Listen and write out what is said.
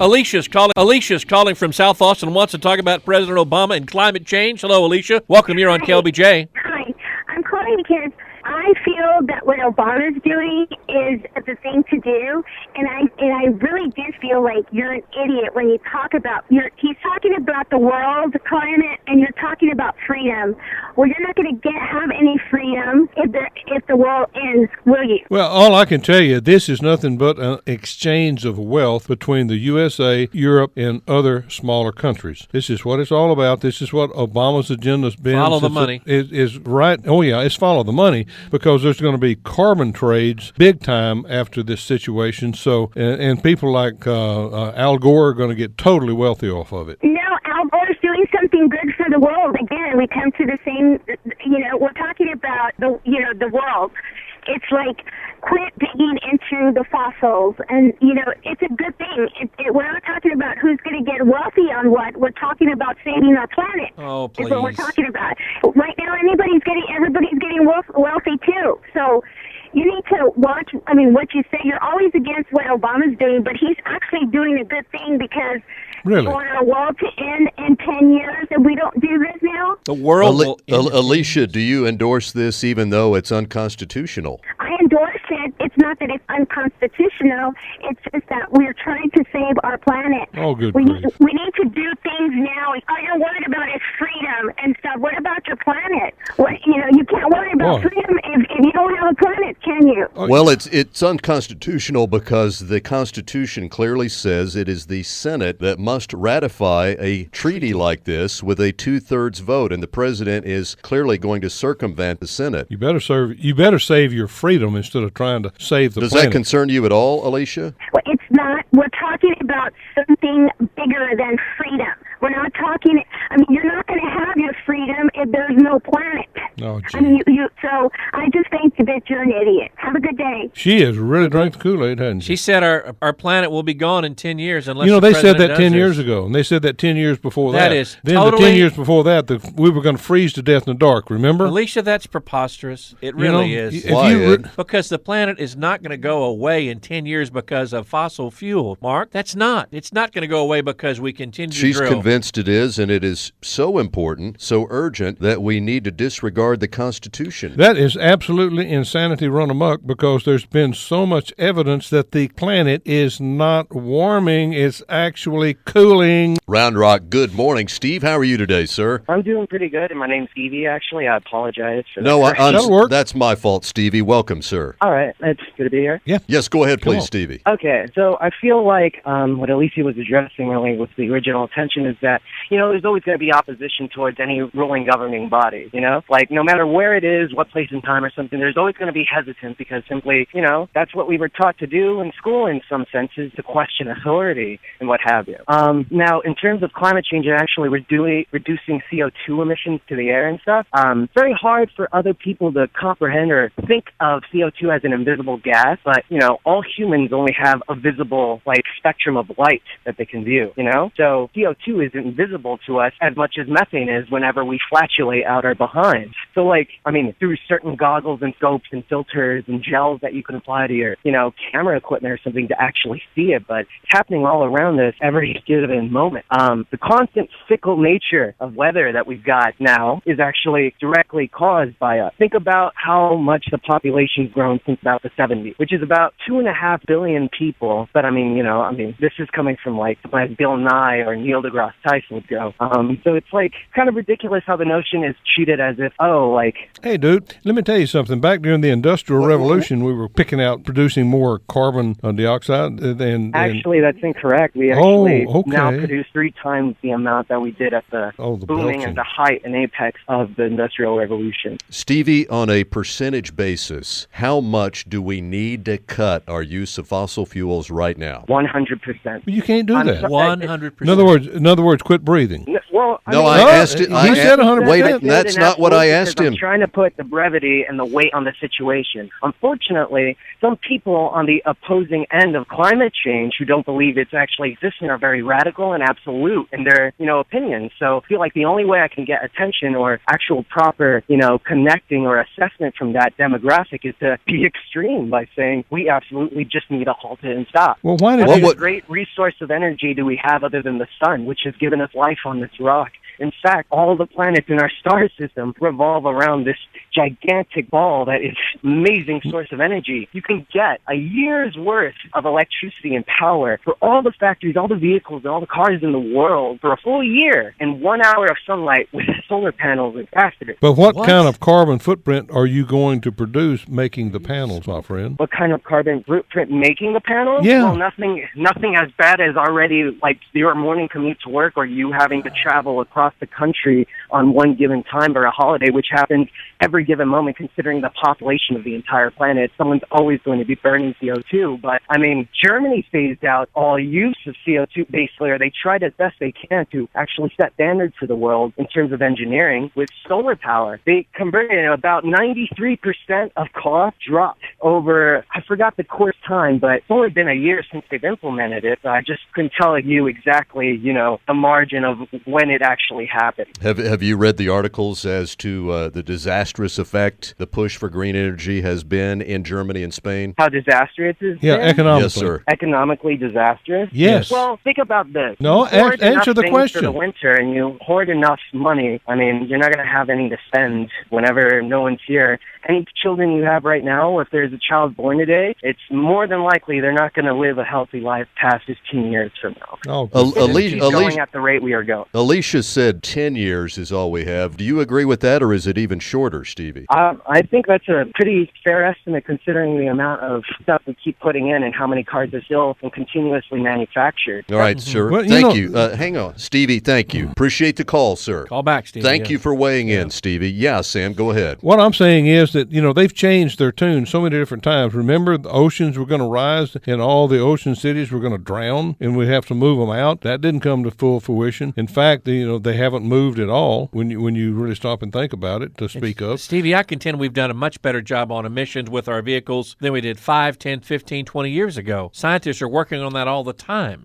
Alicia's calling from South Austin and wants to talk about President Obama and climate change. Hello, Alicia. Welcome. You're on KLBJ. Hi. I'm calling because I feel that what Obama's doing is the thing to do, and I really do feel like you're an idiot when you talk about he's talking about the world, the climate, and you're talking about freedom. Well, you're not going to have any freedom if the world ends, will you? Well, all I can tell you, this is nothing but an exchange of wealth between the USA, Europe, and other smaller countries. This is what it's all about. This is what Obama's agenda's been. Follow the money. It is right. Oh, yeah, it's follow the money, because there's going to be carbon trades big time after this situation. So, and people like Al Gore are going to get totally wealthy off of it. No, Al Gore's doing something good for the world. Again, we come to the same, we're talking about the world. It's like, quit digging into the fossils, and it's a good thing. We're not talking about who's going to get wealthy on what. We're talking about saving our planet. Oh, please. That's what we're talking about. Right now, everybody's getting wealthy too. So you need to watch. I mean, what you say. You're always against what Obama's doing, but he's actually doing a good thing, because really, for our world to end in 10 years, if we don't do this now, the world will end. Alicia, do you endorse this even though it's unconstitutional? I endorse it. It's not that it's unconstitutional. It's just that we're trying to save our planet. Oh, good We grief. need to do things now. All you're worried about is freedom and stuff. What about your planet? You can't worry about freedom if you don't have a planet, can you? Well, it's unconstitutional because the Constitution clearly says it is the Senate that must ratify a treaty like this with a 2/3 vote, and the president is clearly going to circumvent the Senate. You better save your freedom instead of trying to save the planet. Does that concern you at all, Alicia? Well, it's not. We're talking about something bigger than freedom. We're not talking. You're not going to have your freedom if there's no planet. Oh, gee. So I just think that you're an idiot. Have a good day. She has really drank the Kool-Aid, hasn't she? She said our planet will be gone in 10 years unless they said that 10 years ago, and they said that 10 years before that. That is then totally... the 10 years before that, we were going to freeze to death in the dark, remember? Alicia, that's preposterous. It really is. Why, because the planet is not going to go away in 10 years because of fossil fuel, Mark. That's not. It's not going to go away because we continue to drill. She's convinced it is, and it is so important, so urgent, that we need to disregard the Constitution. That is absolutely insanity run amok, because there's been so much evidence that the planet is not warming, it's actually cooling. Round Rock, good morning. Steve, how are you today, sir? I'm doing pretty good, and my name's Stevie, actually. I apologize for that. No, That'll work. That's my fault, Stevie. Welcome, sir. All right, it's good to be here. Yeah. Yes, go ahead, Come please, on. Stevie. Okay, so I feel like what Alicia was addressing really with the original intention is that, there's always going to be opposition towards any ruling governing body, Like, no matter where it is, what place and time or something, there's always going to be hesitance because simply, that's what we were taught to do in school in some senses, to question authority and what have you. Now, in terms of climate change and actually reducing CO2 emissions to the air and stuff, it's very hard for other people to comprehend or think of CO2 as an invisible gas, but, all humans only have a visible, spectrum of light that they can view, So CO2 isn't visible to us as much as methane is whenever we flatulate out our behinds. So, through certain goggles and scopes and filters and gels that you can apply to your, camera equipment or something to actually see it, but it's happening all around us every given moment. The constant fickle nature of weather that we've got now is actually directly caused by us. Think about how much the population's grown since about the 70s, which is about 2.5 billion people. But this is coming from like Bill Nye or Neil deGrasse Tyson would go. So it's kind of ridiculous how the notion is treated as if, Hey, dude, let me tell you something. Back during the Industrial Revolution, we were producing more carbon dioxide than... Actually, that's incorrect. We actually now produce 3 times the amount that we did at the booming and the height and apex of the Industrial Revolution. Stevie, on a percentage basis, how much do we need to cut our use of fossil fuels right now? 100%. You can't do that. 100%. In other words, quit breathing. Well, No, I I asked it. he said 100%. Wait, that's not what I asked him. I'm trying to put the brevity and the weight on the situation. Unfortunately, some people on the opposing end of climate change who don't believe it's actually existing are very radical and absolute in their, opinions. So I feel like the only way I can get attention or actual proper, connecting or assessment from that demographic is to be extreme by saying we absolutely just need to halt it and stop. Well, why did What great resource of energy do we have other than the sun, which has given us life on this rock? In fact, all the planets in our star system revolve around this gigantic ball that is an amazing source of energy. You can get a year's worth of electricity and power for all the factories, all the vehicles, and all the cars in the world for a full year in 1 hour of sunlight with solar panels and capacitors. But what kind of carbon footprint are you going to produce making the panels, my friend? What kind of carbon footprint making the panels? Yeah. Well, nothing as bad as already like your morning commute to work or you having to travel across the country on one given time or a holiday, which happens every given moment considering the population of the entire planet. Someone's always going to be burning CO2. But, Germany phased out all use of CO2-based layer. They tried as best they can to actually set standards for the world in terms of engineering with solar power. They converted about 93% of cost dropped over, I forgot the course time, but it's only been a year since they've implemented it. I just couldn't tell you exactly, the margin of when it actually happened. Have you read the articles as to the disastrous effect the push for green energy has been in Germany and Spain? How disastrous it is? Yeah, economically. Yes, sir. Economically disastrous? Yes. Well, think about this. No, You hoard answer enough the things question. for the winter, and you hoard enough money. You're not going to have any to spend whenever no one's here. Any children you have right now, if there's a child born today, it's more than likely they're not going to live a healthy life past 15 years from now. Oh, Keep going at the rate we are going. Alicia said 10 years is all we have. Do you agree with that, or is it even shorter, Stevie? I think that's a pretty fair estimate considering the amount of stuff we keep putting in and how many cars are still and continuously manufactured. All right, sir. Well, Thank you. Hang on. Stevie, thank you. Appreciate the call, sir. Call back, Stevie. Thank you for weighing in, Stevie. Yeah, Sam, go ahead. What I'm saying is that, they've changed their tune so many different times. Remember, the oceans were going to rise and all the ocean cities were going to drown and we'd have to move them out. That didn't come to full fruition. In fact, they haven't moved at all when you really stop and think about it, to speak of. Stevie, I contend we've done a much better job on emissions with our vehicles than we did 5, 10, 15, 20 years ago. Scientists are working on that all the time.